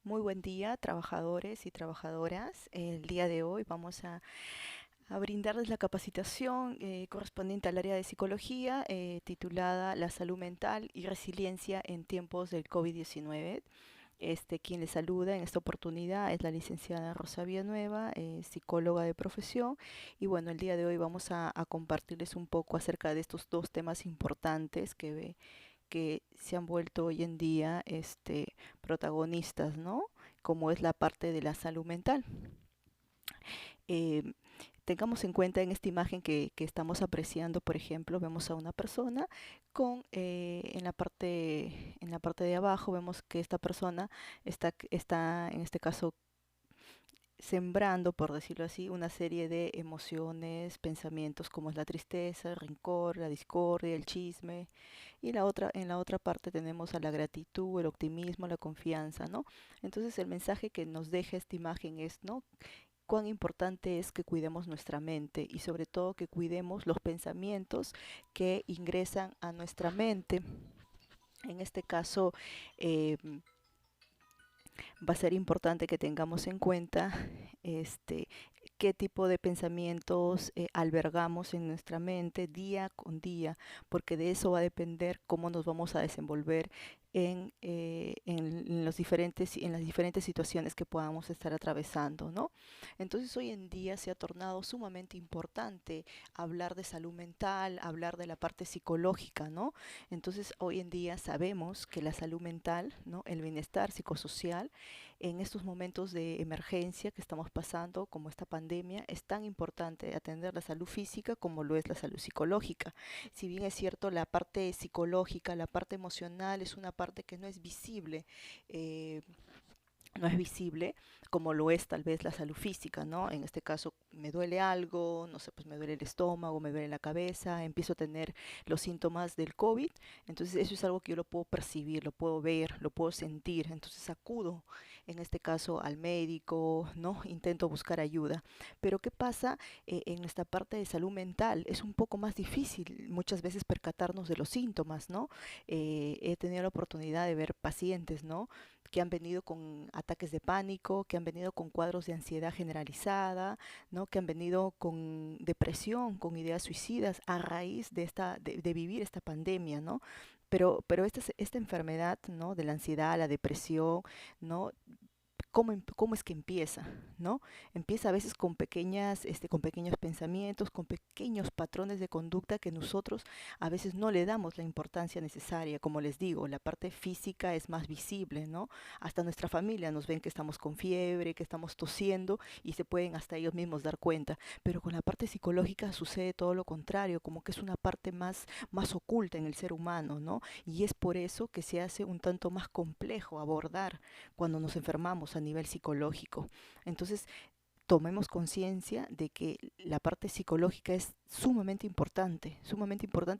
Muy buen día, trabajadores y trabajadoras. El día de hoy vamos a brindarles la capacitación correspondiente al área de psicología titulada La salud mental y resiliencia en tiempos del COVID-19. Quien les saluda en esta oportunidad es la licenciada Rosa Villanueva, psicóloga de profesión. Y bueno, el día de hoy vamos a compartirles un poco acerca de estos dos temas importantes que se han vuelto hoy en día protagonistas, ¿no? Como es la parte de la salud mental. Eh, Tengamos en cuenta en esta imagen que estamos apreciando, por ejemplo, vemos a una persona con en la parte de abajo vemos que esta persona está en este caso sembrando, por decirlo así, una serie de emociones, pensamientos como es la tristeza, el rencor, la discordia, el chisme, y en la otra parte tenemos a la gratitud, el optimismo, la confianza, ¿no? Entonces el mensaje que nos deja esta imagen es, ¿no? Cuán importante es que cuidemos nuestra mente y sobre todo que cuidemos los pensamientos que ingresan a nuestra mente. En este caso, eh, va a ser importante que tengamos en cuenta este, qué tipo de pensamientos albergamos en nuestra mente día con día, porque de eso va a depender cómo nos vamos a desenvolver en las diferentes situaciones que podamos estar atravesando, ¿no? Entonces hoy en día se ha tornado sumamente importante hablar de salud mental, hablar de la parte psicológica, ¿no? Entonces hoy en día sabemos que la salud mental, ¿no? El bienestar psicosocial en estos momentos de emergencia que estamos pasando, como esta pandemia, es tan importante atender la salud física como lo es la salud psicológica. Si bien es cierto, la parte psicológica, la parte emocional es una parte que no es visible, eh, no es visible como lo es tal vez la salud física, ¿no? En este caso me duele algo, no sé, pues me duele el estómago, me duele la cabeza, empiezo a tener los síntomas del COVID, entonces eso es algo que yo lo puedo percibir, lo puedo ver, lo puedo sentir, entonces acudo en este caso al médico, ¿no? Intento buscar ayuda. Pero ¿qué pasa en esta parte de salud mental? Es un poco más difícil muchas veces percatarnos de los síntomas, ¿no? He tenido la oportunidad de ver pacientes, ¿no? Que han venido con ataques de pánico, que han venido con cuadros de ansiedad generalizada, ¿no? Que han venido con depresión, con ideas suicidas a raíz de vivir esta pandemia, ¿no? Pero esta enfermedad, ¿no? De la ansiedad, la depresión, ¿no? Cómo es que empieza, ¿no? Empieza a veces con pequeños pensamientos, con pequeños patrones de conducta que nosotros a veces no le damos la importancia necesaria. Como les digo, la parte física es más visible, ¿no? Hasta nuestra familia nos ven que estamos con fiebre, que estamos tosiendo y se pueden hasta ellos mismos dar cuenta. Pero con la parte psicológica sucede todo lo contrario, como que es una parte más oculta en el ser humano, ¿no? Y es por eso que se hace un tanto más complejo abordar cuando nos enfermamos a nivel psicológico. Entonces, tomemos conciencia de que la parte psicológica es sumamente importante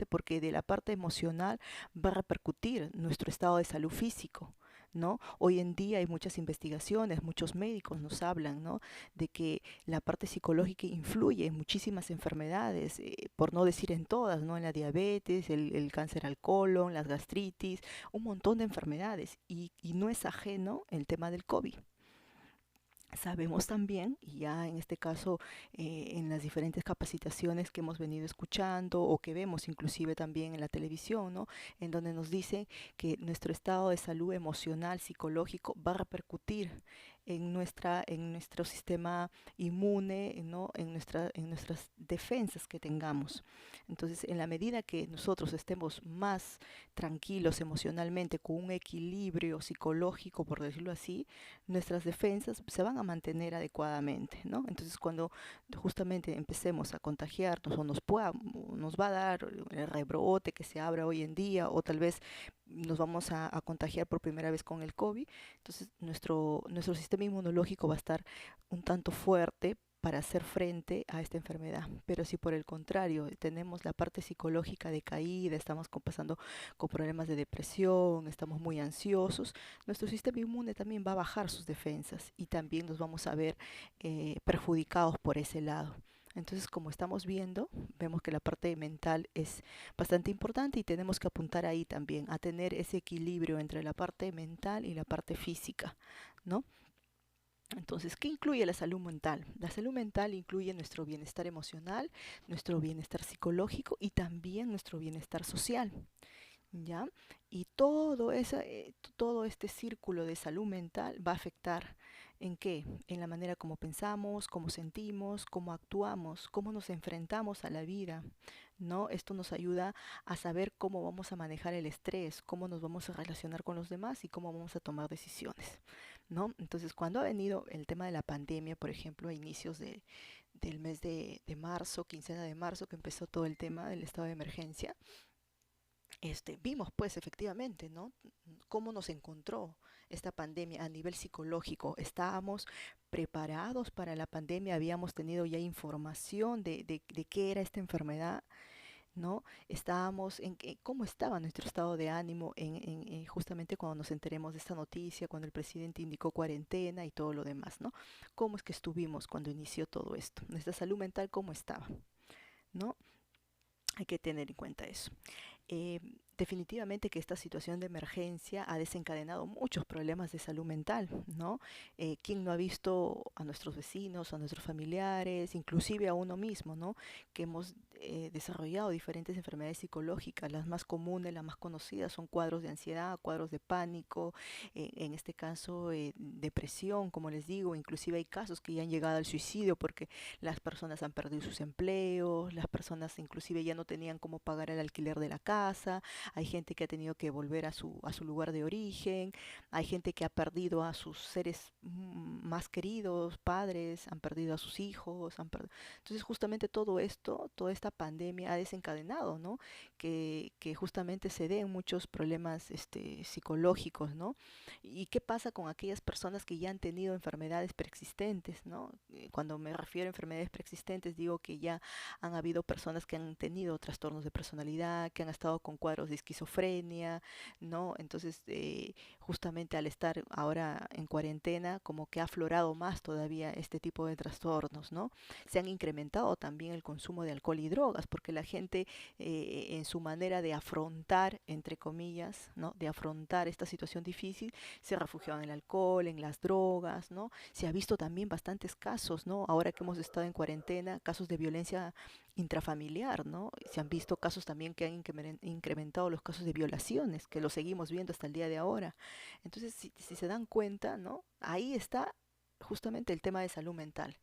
porque de la parte emocional va a repercutir nuestro estado de salud físico. ¿No? Hoy en día hay muchas investigaciones, muchos médicos nos hablan, ¿no? De que la parte psicológica influye en muchísimas enfermedades, por no decir en todas, ¿no? En la diabetes, el cáncer al colon, las gastritis, un montón de enfermedades y no es ajeno el tema del COVID. Sabemos también, y ya en este caso en las diferentes capacitaciones que hemos venido escuchando o que vemos inclusive también en la televisión, ¿no? En donde nos dicen que nuestro estado de salud emocional, psicológico va a repercutir en nuestro sistema inmune, ¿no? En nuestras defensas que tengamos. Entonces, en la medida que nosotros estemos más tranquilos emocionalmente, con un equilibrio psicológico, por decirlo así, nuestras defensas se van a mantener adecuadamente, ¿no? Entonces, cuando justamente empecemos a contagiarnos nos va a dar el rebrote que se abra hoy en día o tal vez nos vamos a contagiar por primera vez con el COVID, entonces nuestro sistema inmunológico va a estar un tanto fuerte para hacer frente a esta enfermedad. Pero si por el contrario tenemos la parte psicológica decaída, pasando con problemas de depresión, estamos muy ansiosos, nuestro sistema inmune también va a bajar sus defensas y también nos vamos a ver perjudicados por ese lado. Entonces, como estamos viendo, vemos que la parte mental es bastante importante y tenemos que apuntar ahí también a tener ese equilibrio entre la parte mental y la parte física, ¿no? Entonces, ¿qué incluye la salud mental? La salud mental incluye nuestro bienestar emocional, nuestro bienestar psicológico y también nuestro bienestar social. ¿Ya? Y todo este círculo de salud mental va a afectar ¿en qué? En la manera como pensamos, cómo sentimos, cómo actuamos, cómo nos enfrentamos a la vida, ¿no? Esto nos ayuda a saber cómo vamos a manejar el estrés, cómo nos vamos a relacionar con los demás y cómo vamos a tomar decisiones, ¿no? Entonces, cuando ha venido el tema de la pandemia, por ejemplo, a inicios del mes de marzo, quincena de marzo, que empezó todo el tema del estado de emergencia, vimos pues efectivamente, ¿no? Cómo nos encontró esta pandemia a nivel psicológico. Estábamos preparados para la pandemia, habíamos tenido ya información de qué era esta enfermedad, ¿no? Estábamos cómo estaba nuestro estado de ánimo justamente cuando nos enteremos de esta noticia, cuando el presidente indicó cuarentena y todo lo demás, ¿no? ¿Cómo es que estuvimos cuando inició todo esto? Nuestra salud mental, ¿cómo estaba? ¿No? Hay que tener en cuenta eso. eh, Definitivamente que esta situación de emergencia ha desencadenado muchos problemas de salud mental, ¿no? ¿Quién no ha visto a nuestros vecinos, a nuestros familiares, inclusive a uno mismo, ¿no? Que hemos desarrollado diferentes enfermedades psicológicas. Las más comunes, las más conocidas son cuadros de ansiedad, cuadros de pánico, en este caso depresión, como les digo, inclusive hay casos que ya han llegado al suicidio porque las personas han perdido sus empleos, las personas inclusive ya no tenían cómo pagar el alquiler de la casa, hay gente que ha tenido que volver a su lugar de origen, hay gente que ha perdido a sus seres más queridos, padres, han perdido a sus hijos, entonces justamente todo esto, toda esta pandemia ha desencadenado, ¿no? Que justamente se den muchos problemas psicológicos, ¿no? ¿Y qué pasa con aquellas personas que ya han tenido enfermedades preexistentes, ¿no? Cuando me refiero a enfermedades preexistentes, digo que ya han habido personas que han tenido trastornos de personalidad, que han estado con cuadros de esquizofrenia, ¿no? Entonces, justamente al estar ahora en cuarentena, como que ha aflorado más todavía este tipo de trastornos, ¿no? Se han incrementado también el consumo de alcohol y drogas, porque la gente en su manera de afrontar, entre comillas, ¿no? De afrontar esta situación difícil, se refugiaban en el alcohol, en las drogas, ¿no? Se ha visto también bastantes casos, ¿no? Ahora que hemos estado en cuarentena, casos de violencia intrafamiliar, ¿no? Se han visto casos también que han incrementado los casos de violaciones, que lo seguimos viendo hasta el día de ahora. Entonces, si se dan cuenta, ¿no? Ahí está justamente el tema de salud mental.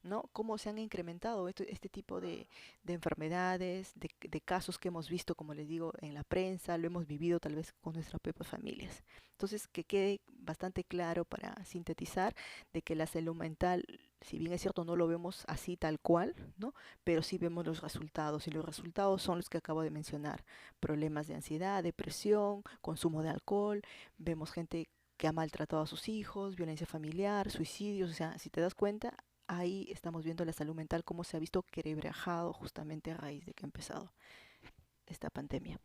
¿No? Cómo se han incrementado este tipo de enfermedades, de casos que hemos visto, como les digo, en la prensa, lo hemos vivido tal vez con nuestras propias familias. Entonces, que quede bastante claro para sintetizar de que la salud mental, si bien es cierto, no lo vemos así tal cual, ¿no? Pero sí vemos los resultados y los resultados son los que acabo de mencionar. Problemas de ansiedad, depresión, consumo de alcohol, vemos gente que ha maltratado a sus hijos, violencia familiar, suicidios, o sea, si te das cuenta, ahí estamos viendo la salud mental, cómo se ha visto quebrajado justamente a raíz de que ha empezado esta pandemia.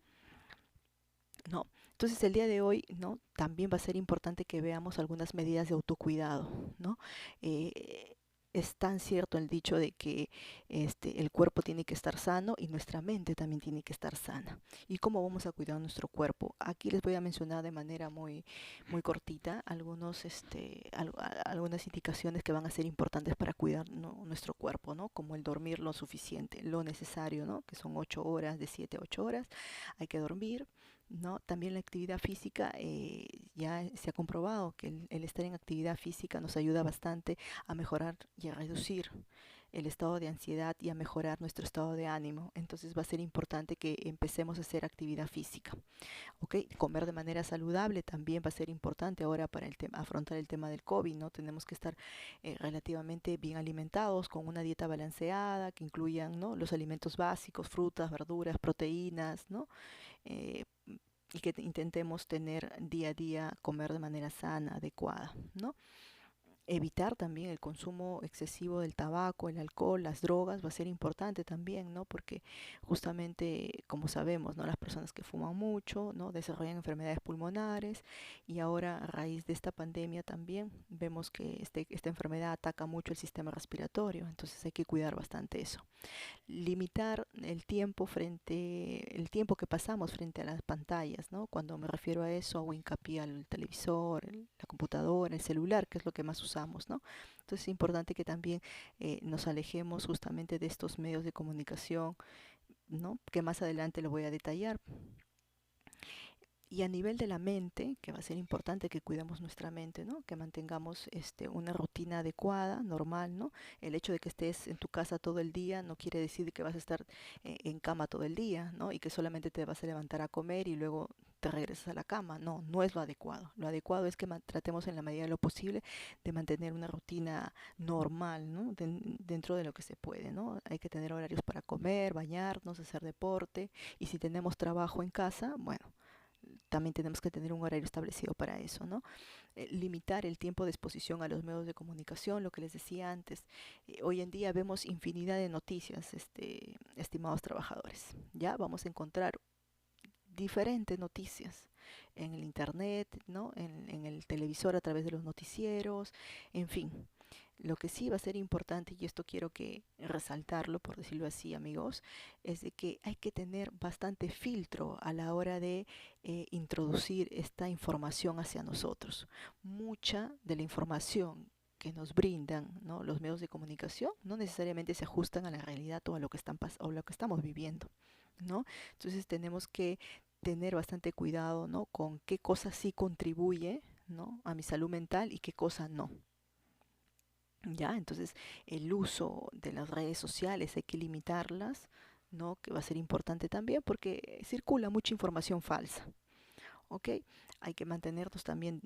No, entonces el día de hoy, ¿no? También va a ser importante que veamos algunas medidas de autocuidado, ¿no? Eh, es tan cierto el dicho de que el cuerpo tiene que estar sano y nuestra mente también tiene que estar sana. ¿Y cómo vamos a cuidar nuestro cuerpo? Aquí les voy a mencionar de manera muy cortita algunas indicaciones que van a ser importantes para cuidar, ¿no? Nuestro cuerpo, ¿no? Como el dormir lo suficiente, lo necesario, ¿no? Que son 8 horas, de 7 a 8 horas, hay que dormir. ¿No? También la actividad física, ya se ha comprobado que el estar en actividad física nos ayuda bastante a mejorar y a reducir el estado de ansiedad y a mejorar nuestro estado de ánimo. Entonces va a ser importante que empecemos a hacer actividad física. ¿Ok? Comer de manera saludable también va a ser importante ahora para afrontar el tema del COVID, ¿no? Tenemos que estar relativamente bien alimentados, con una dieta balanceada, que incluyan, ¿no? Los alimentos básicos, frutas, verduras, proteínas, ¿no? Eh, y que intentemos tener día a día, comer de manera sana, adecuada, ¿no? Evitar también el consumo excesivo del tabaco, el alcohol, las drogas va a ser importante también, ¿no? Porque justamente, como sabemos, ¿no? Las personas que fuman mucho, ¿no? Desarrollan enfermedades pulmonares y ahora a raíz de esta pandemia también vemos que esta enfermedad ataca mucho el sistema respiratorio, entonces hay que cuidar bastante eso. Limitar el tiempo que pasamos frente a las pantallas, ¿no? Cuando me refiero a eso, hago hincapié al televisor, la computadora, el celular, que es lo que más usamos, ¿no? Entonces es importante que también nos alejemos justamente de estos medios de comunicación, ¿no? Que más adelante lo voy a detallar. Y a nivel de la mente, que va a ser importante que cuidemos nuestra mente, ¿no? Que mantengamos una rutina adecuada, normal, ¿no? El hecho de que estés en tu casa todo el día no quiere decir que vas a estar en cama todo el día, ¿no? Y que solamente te vas a levantar a comer y luego te regresas a la cama. No, no es lo adecuado. Lo adecuado es que tratemos en la medida de lo posible de mantener una rutina normal, ¿no? Dentro de lo que se puede, ¿no? Hay que tener horarios para comer, bañarnos, hacer deporte. Y si tenemos trabajo en casa, bueno, también tenemos que tener un horario establecido para eso, ¿no? Limitar el tiempo de exposición a los medios de comunicación, lo que les decía antes. Hoy en día vemos infinidad de noticias, estimados trabajadores. Ya vamos a encontrar diferentes noticias en el internet, ¿no? En el televisor a través de los noticieros, en fin. Lo que sí va a ser importante, y esto quiero que resaltarlo, por decirlo así, amigos, es de que hay que tener bastante filtro a la hora de introducir esta información hacia nosotros. Mucha de la información que nos brindan, ¿no? Los medios de comunicación no necesariamente se ajustan a la realidad o a lo que o lo que estamos viviendo, ¿no? Entonces tenemos que tener bastante cuidado, ¿no? Con qué cosa sí contribuye, ¿no? A mi salud mental y qué cosa no. Ya, entonces el uso de las redes sociales hay que limitarlas, ¿no? Que va a ser importante también porque circula mucha información falsa, ¿ok? Hay que mantenernos también,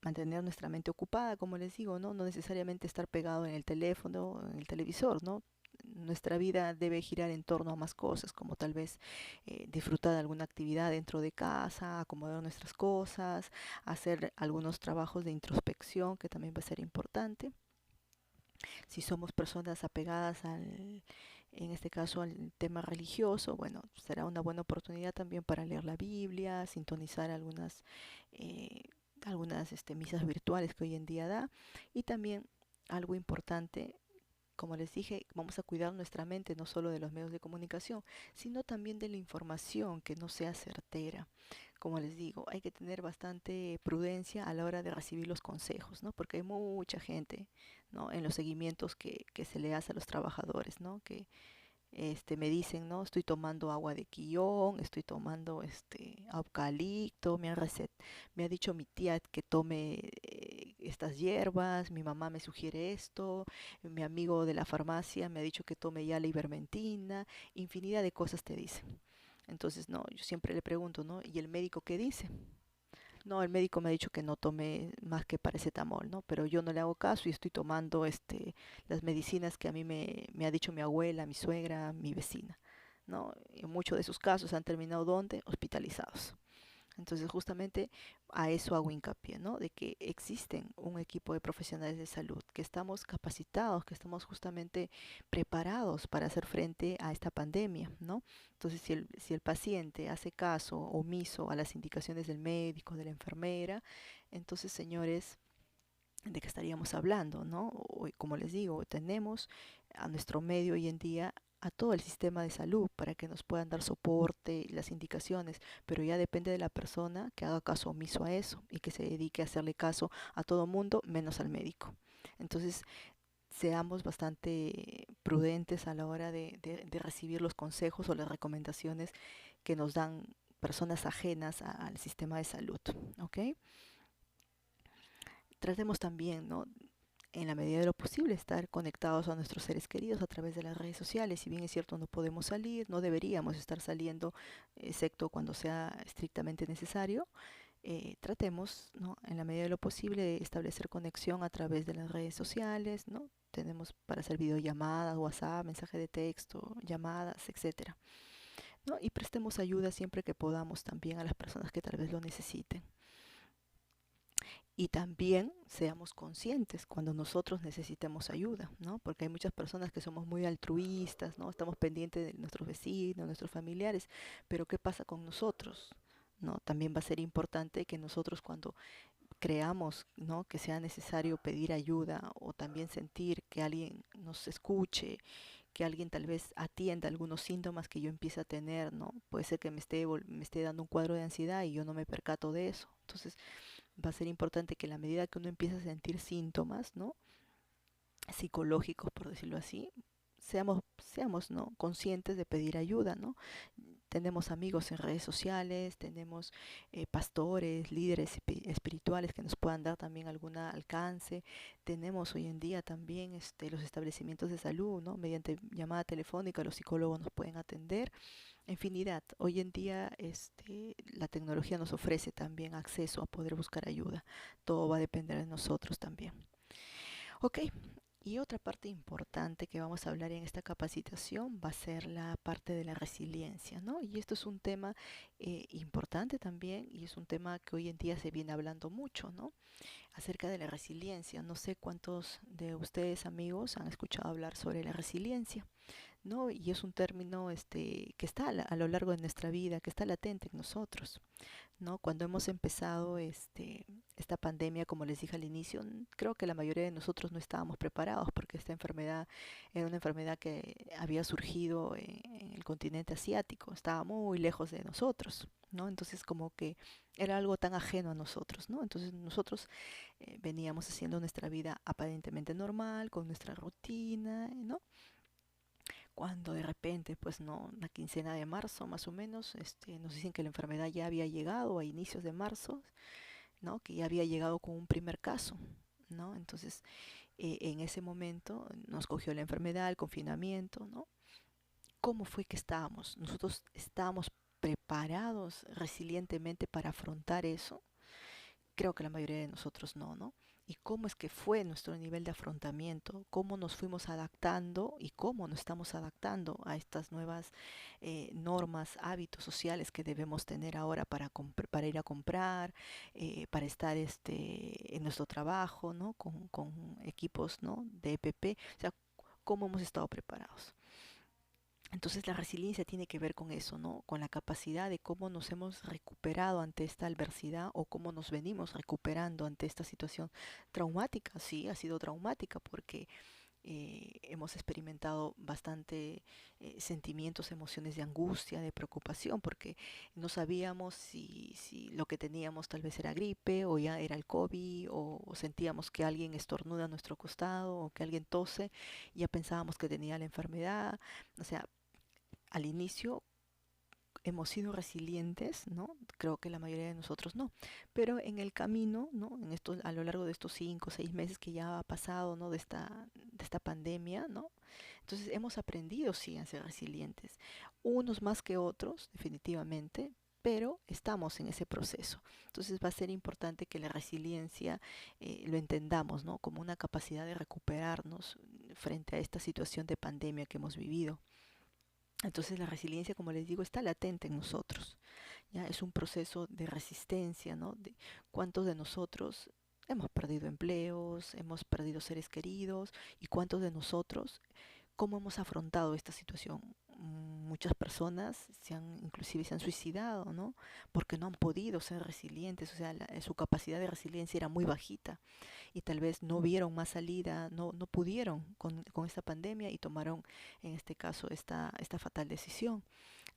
mantener nuestra mente ocupada, como les digo, ¿no? No necesariamente estar pegado en el teléfono, en el televisor, ¿no? Nuestra vida debe girar en torno a más cosas, como tal vez disfrutar de alguna actividad dentro de casa, acomodar nuestras cosas, hacer algunos trabajos de introspección, que también va a ser importante. Si somos personas apegadas en este caso al tema religioso, bueno, será una buena oportunidad también para leer la Biblia, sintonizar eh, algunas misas virtuales que hoy en día da. Y también algo importante, como les dije, vamos a cuidar nuestra mente no solo de los medios de comunicación, sino también de la información que no sea certera. Como les digo, hay que tener bastante prudencia a la hora de recibir los consejos, ¿no? Porque hay mucha gente, ¿no? En los seguimientos que se le hace a los trabajadores, ¿no? Que me dicen, ¿no? Estoy tomando agua de quillón, estoy tomando eucalipto, me ha dicho mi tía que tome estas hierbas, mi mamá me sugiere esto, mi amigo de la farmacia me ha dicho que tome ya la ivermectina, infinidad de cosas te dicen. Entonces, no, yo siempre le pregunto, ¿no? ¿Y el médico qué dice? No, el médico me ha dicho que no tome más que paracetamol, ¿no? Pero yo no le hago caso y estoy tomando las medicinas que a mí me ha dicho mi abuela, mi suegra, mi vecina, ¿no? En muchos de esos casos han terminado ¿dónde? Hospitalizados. Entonces, justamente a eso hago hincapié, ¿no? De que existen un equipo de profesionales de salud, que estamos capacitados, que estamos justamente preparados para hacer frente a esta pandemia, ¿no? Entonces, si el paciente hace caso omiso a las indicaciones del médico, de la enfermera, entonces, señores, ¿de qué estaríamos hablando, no? Hoy, como les digo, tenemos a nuestro medio hoy en día a todo el sistema de salud para que nos puedan dar soporte, las indicaciones, pero ya depende de la persona que haga caso omiso a eso y que se dedique a hacerle caso a todo mundo menos al médico. Entonces, seamos bastante prudentes a la hora de recibir los consejos o las recomendaciones que nos dan personas ajenas al sistema de salud, ¿ok? Tratemos también, ¿no? En la medida de lo posible, estar conectados a nuestros seres queridos a través de las redes sociales. Si bien es cierto, no podemos salir, no deberíamos estar saliendo, excepto cuando sea estrictamente necesario, tratemos, ¿no? En la medida de lo posible, de establecer conexión a través de las redes sociales, ¿no? Tenemos para hacer videollamadas, WhatsApp, mensaje de texto, llamadas, etcétera, ¿no? Y prestemos ayuda siempre que podamos también a las personas que tal vez lo necesiten. Y también seamos conscientes cuando nosotros necesitemos ayuda, ¿no? Porque hay muchas personas que somos muy altruistas, ¿no? Estamos pendientes de nuestros vecinos, nuestros familiares, pero ¿qué pasa con nosotros? ¿No? También va a ser importante que nosotros cuando creamos, ¿no? Que sea necesario pedir ayuda o también sentir que alguien nos escuche, que alguien tal vez atienda algunos síntomas que yo empiece a tener, ¿no? Puede ser que me esté dando un cuadro de ansiedad y yo no me percato de eso. Entonces, va a ser importante que a la medida que uno empieza a sentir síntomas, ¿no? Psicológicos, por decirlo así, seamos, ¿no? Conscientes de pedir ayuda, ¿no? Tenemos amigos en redes sociales, tenemos pastores, líderes espirituales que nos puedan dar también algún alcance. Tenemos hoy en día también los establecimientos de salud, ¿no? Mediante llamada telefónica los psicólogos nos pueden atender. Infinidad. Hoy en día la tecnología nos ofrece también acceso a poder buscar ayuda. Todo va a depender de nosotros también. Ok, y otra parte importante que vamos a hablar en esta capacitación va a ser la parte de la resiliencia, ¿no? Y esto es un tema importante también y es un tema que hoy en día se viene hablando mucho, ¿no? Acerca de la resiliencia. No sé cuántos de ustedes, amigos, han escuchado hablar sobre la resiliencia, ¿no? Y es un término que está a lo largo de nuestra vida, que está latente en nosotros. ¿No? Cuando hemos empezado esta pandemia, como les dije al inicio, creo que la mayoría de nosotros no estábamos preparados porque esta enfermedad era una enfermedad que había surgido en el continente asiático, estaba muy lejos de nosotros, ¿no? Entonces como que era algo tan ajeno a nosotros, ¿no? Entonces nosotros veníamos haciendo nuestra vida aparentemente normal, con nuestra rutina, ¿no? Cuando de repente, pues no, una quincena de marzo más o menos, nos dicen que la enfermedad ya había llegado a inicios de marzo, ¿no? Que ya había llegado con un primer caso, ¿no? Entonces, en ese momento nos cogió la enfermedad, el confinamiento, ¿no? ¿Cómo fue que estábamos? Nosotros estábamos preparados resilientemente para afrontar eso. Creo que la mayoría de nosotros no, ¿no? ¿Y cómo es que fue nuestro nivel de afrontamiento? ¿Cómo nos fuimos adaptando y cómo nos estamos adaptando a estas nuevas normas, hábitos sociales que debemos tener ahora para ir a comprar, para estar en nuestro trabajo, ¿no? Con equipos, ¿no? De EPP, o sea, cómo hemos estado preparados. Entonces la resiliencia tiene que ver con eso, ¿no? Con la capacidad de cómo nos hemos recuperado ante esta adversidad o cómo nos venimos recuperando ante esta situación traumática. Sí, ha sido traumática porque hemos experimentado bastante sentimientos, emociones de angustia, de preocupación, porque no sabíamos si lo que teníamos tal vez era gripe o ya era el COVID o sentíamos que alguien estornuda a nuestro costado o que alguien tose, ya pensábamos que tenía la enfermedad. O sea, al inicio hemos sido resilientes, ¿no? Creo que la mayoría de nosotros no. Pero en el camino, ¿no? A lo largo de estos 5 o 6 meses que ya ha pasado, ¿no? De esta pandemia, ¿no? Entonces hemos aprendido, sí, a ser resilientes. Unos más que otros, definitivamente, pero estamos en ese proceso. Entonces va a ser importante que la resiliencia lo entendamos, ¿no? Como una capacidad de recuperarnos frente a esta situación de pandemia que hemos vivido. Entonces la resiliencia, como les digo, está latente en nosotros. Ya es un proceso de resistencia, ¿no? De cuántos de nosotros hemos perdido empleos, hemos perdido seres queridos y cuántos de nosotros cómo hemos afrontado esta situación. Muchas personas inclusive se han suicidado, ¿no? Porque no han podido ser resilientes, o sea, su capacidad de resiliencia era muy bajita y tal vez no vieron más salida, no pudieron con esta pandemia y tomaron en este caso esta fatal decisión.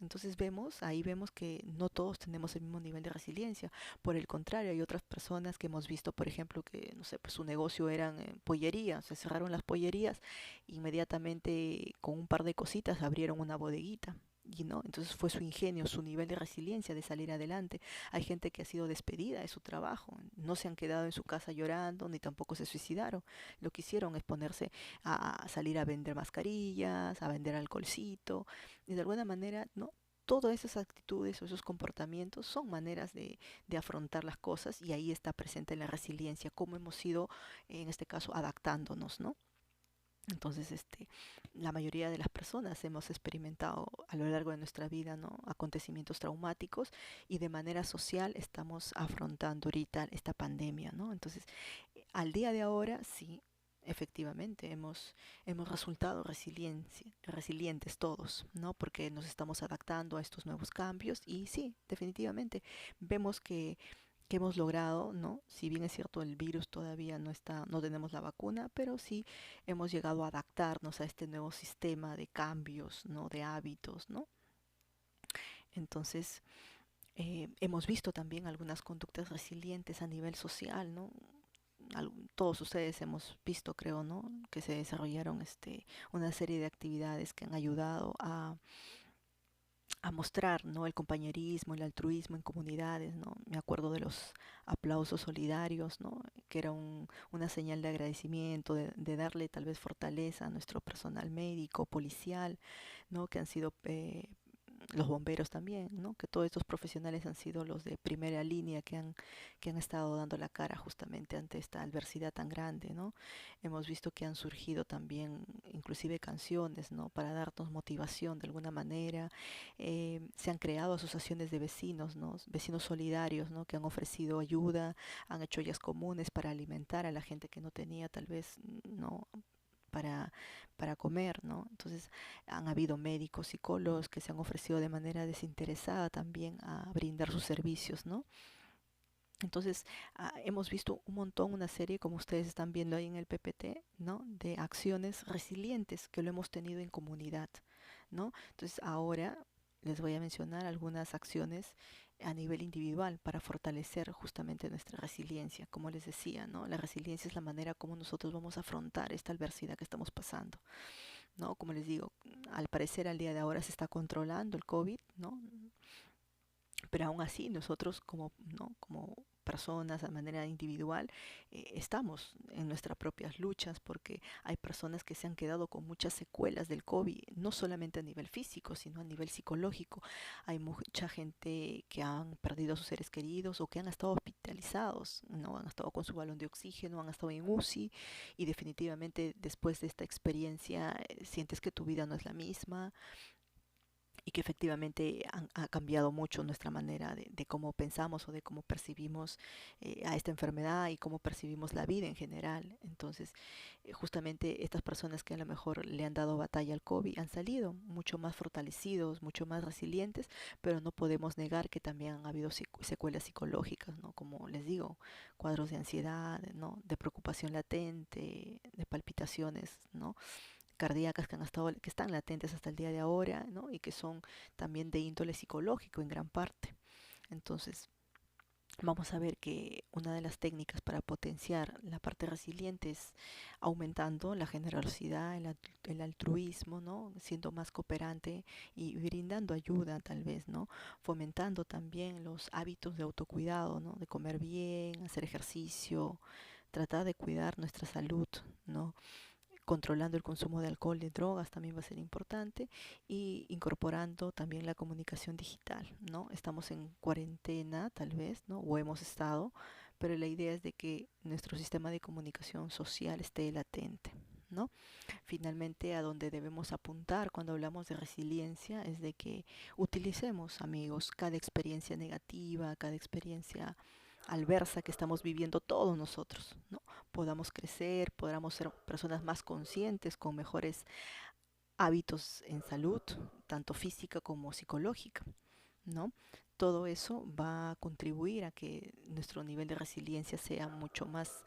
Entonces ahí vemos que no todos tenemos el mismo nivel de resiliencia. Por el contrario, hay otras personas que hemos visto, por ejemplo, que, no sé, pues su negocio eran pollerías, se cerraron las pollerías, inmediatamente con un par de cositas abrieron una bodeguita. Y no, entonces fue su ingenio, su nivel de resiliencia de salir adelante. Hay gente que ha sido despedida de su trabajo, no se han quedado en su casa llorando, ni tampoco se suicidaron. Lo que hicieron es ponerse a salir a vender mascarillas, a vender alcoholcito, y de alguna manera, ¿no? Todas esas actitudes o esos comportamientos son maneras de afrontar las cosas y ahí está presente la resiliencia, cómo hemos ido, en este caso, adaptándonos, ¿no? Entonces, la mayoría de las personas hemos experimentado a lo largo de nuestra vida, ¿no? Acontecimientos traumáticos y de manera social estamos afrontando ahorita esta pandemia, ¿no? Entonces, al día de ahora, sí, efectivamente, hemos resultado resilientes todos, ¿no? Porque nos estamos adaptando a estos nuevos cambios y sí, definitivamente, vemos que hemos logrado, ¿no? Si bien es cierto, el virus todavía no está, no tenemos la vacuna, pero sí hemos llegado a adaptarnos a este nuevo sistema de cambios, ¿no? De hábitos, ¿no? Entonces, hemos visto también algunas conductas resilientes a nivel social, ¿no? Todos ustedes hemos visto, creo, ¿no? Que se desarrollaron una serie de actividades que han ayudado a mostrar, ¿no? El compañerismo, el altruismo en comunidades, ¿no? Me acuerdo de los aplausos solidarios, ¿no? Que era una señal de agradecimiento, de darle tal vez fortaleza a nuestro personal médico, policial, ¿no? Que han sido los bomberos también, ¿no? Que todos estos profesionales han sido los de primera línea que han estado dando la cara justamente ante esta adversidad tan grande, ¿no? Hemos visto que han surgido también inclusive canciones, ¿no? Para darnos motivación de alguna manera. Se han creado asociaciones de vecinos, ¿no? Vecinos solidarios, ¿no? Que han ofrecido ayuda, han hecho ollas comunes para alimentar a la gente que no tenía tal vez, ¿no? para, para comer, ¿no? Entonces han habido médicos, psicólogos que se han ofrecido de manera desinteresada también a brindar sus servicios, ¿no? Entonces, hemos visto un montón, una serie, como ustedes están viendo ahí en el PPT, ¿no? De acciones resilientes que lo hemos tenido en comunidad, ¿no? Entonces, ahora les voy a mencionar algunas acciones a nivel individual para fortalecer justamente nuestra resiliencia. Como les decía, ¿no? La resiliencia es la manera como nosotros vamos a afrontar esta adversidad que estamos pasando, ¿no? Como les digo, al parecer al día de ahora se está controlando el COVID, ¿no? Pero aún así nosotros como, ¿no? Como personas de manera individual estamos en nuestras propias luchas porque hay personas que se han quedado con muchas secuelas del COVID, no solamente a nivel físico, sino a nivel psicológico. Hay mucha gente que han perdido a sus seres queridos o que han estado hospitalizados, ¿no? Han estado con su balón de oxígeno, han estado en UCI y definitivamente después de esta experiencia sientes que tu vida no es la misma, y que efectivamente ha cambiado mucho nuestra manera de cómo pensamos o de cómo percibimos a esta enfermedad y cómo percibimos la vida en general. Entonces, justamente estas personas que a lo mejor le han dado batalla al COVID han salido mucho más fortalecidos, mucho más resilientes, pero no podemos negar que también han habido secuelas psicológicas, ¿no? Como les digo, cuadros de ansiedad, ¿no? De preocupación latente, de palpitaciones, ¿no? Cardíacas que han estado, que están latentes hasta el día de ahora, ¿no? Y que son también de índole psicológico en gran parte. Entonces, vamos a ver que una de las técnicas para potenciar la parte resiliente es aumentando la generosidad, el altruismo, ¿no? Siendo más cooperante y brindando ayuda tal vez, ¿no? Fomentando también los hábitos de autocuidado, ¿no? De comer bien, hacer ejercicio, tratar de cuidar nuestra salud, ¿no? Controlando el consumo de alcohol y drogas también va a ser importante y incorporando también la comunicación digital, ¿no? Estamos en cuarentena tal vez, ¿no? O hemos estado, pero la idea es de que nuestro sistema de comunicación social esté latente, ¿no? Finalmente, a donde debemos apuntar cuando hablamos de resiliencia es de que utilicemos, amigos, cada experiencia negativa, cada experiencia adversa que estamos viviendo todos nosotros, ¿no? Podamos crecer, podamos ser personas más conscientes, con mejores hábitos en salud, tanto física como psicológica, ¿no? Todo eso va a contribuir a que nuestro nivel de resiliencia sea mucho más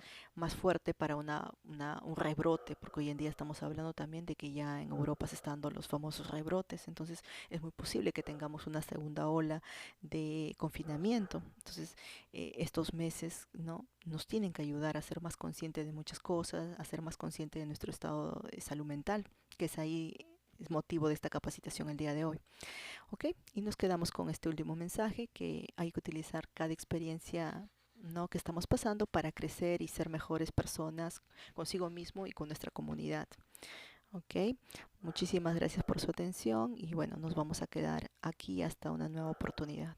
fuerte para un rebrote, porque hoy en día estamos hablando también de que ya en Europa se están dando los famosos rebrotes, entonces es muy posible que tengamos una segunda ola de confinamiento. Entonces, estos meses, ¿no? Nos tienen que ayudar a ser más conscientes de muchas cosas, a ser más conscientes de nuestro estado de salud mental, que es ahí es motivo de esta capacitación el día de hoy. ¿Ok? Y nos quedamos con este último mensaje, que hay que utilizar cada experiencia, ¿no? Que estamos pasando para crecer y ser mejores personas consigo mismo y con nuestra comunidad. ¿Ok? Muchísimas gracias por su atención y bueno, nos vamos a quedar aquí hasta una nueva oportunidad.